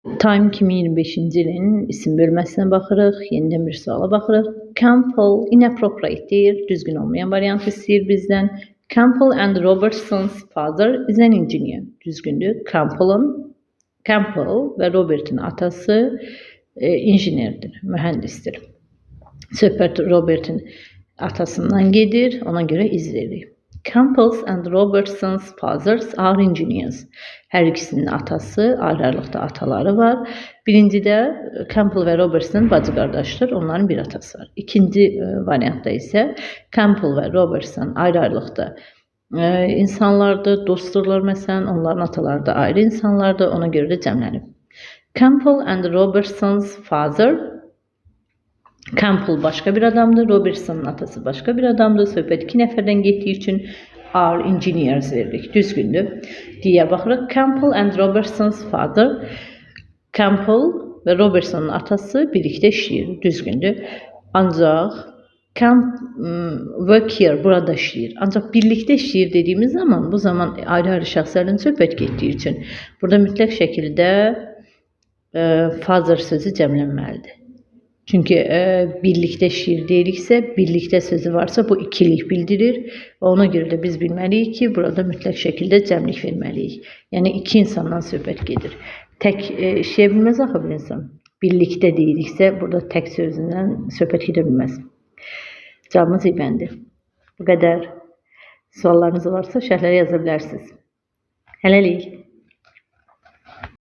Time 2025-ci ilin isim bölməsinə baxırıq. Yenidən bir suala baxırıq. Campbell inappropriate deyir. Düzgün olmayan variantı istəyir bizdən. Campbell and Robertson's father is an engineer. Düzgündür. Campbell və Robert'in atası injinerdir, mühəndisdir. Söhbət Robert'in atasından gedir, ona görə iz veririk. Campbell's and Robertson's fathers are engineers. Hər ikisinin atası, ayrı-ayrılıqda ataları var. Birincidə Campbell və Robertson bacı qardaşdır, onların bir atası var. İkinci variantda isə Campbell və Robertson ayrı-ayrılıqda insanlardır, dostdurlar məsələn, onların ataları da ayrı insanlardır, ona görə də cəmlənib. Campbell and Robertson's father, Campbell başqa bir adamdır, Robertson'un atası başqa bir adamdır. Söhbət 2 nəfərdən getdiyi üçün are engineers veririk. Düzgündür. Diyə baxırıq. Campbell and Robertson's father, Campbell və Robertson'un atası birlikdə işləyir. Düzgündür. Ancaq work here, burada işləyir. Ancaq birlikdə işləyir dediyimiz zaman, bu zaman ayrı-ayrı şəxslərdən söhbət getdiyi üçün burada mütləq şəkildə father sözü cəmlənməlidir. Çünki birlikdə şiir deyiriksə, birlikdə sözü varsa bu ikilik bildirir və ona görə də biz bilməliyik ki, burada mütləq şəkildə cəmlik verməliyik. Yəni iki insandan söhbət gedir. Tək işləyə bilməz axı bir insan. Birlikdə deyiriksə, burada tək sözündən söhbət gedə bilməz. Cavabımız İbəndir. Bu qədər. Suallarınız varsa şərhlərə yaza bilərsiniz. Hələlik.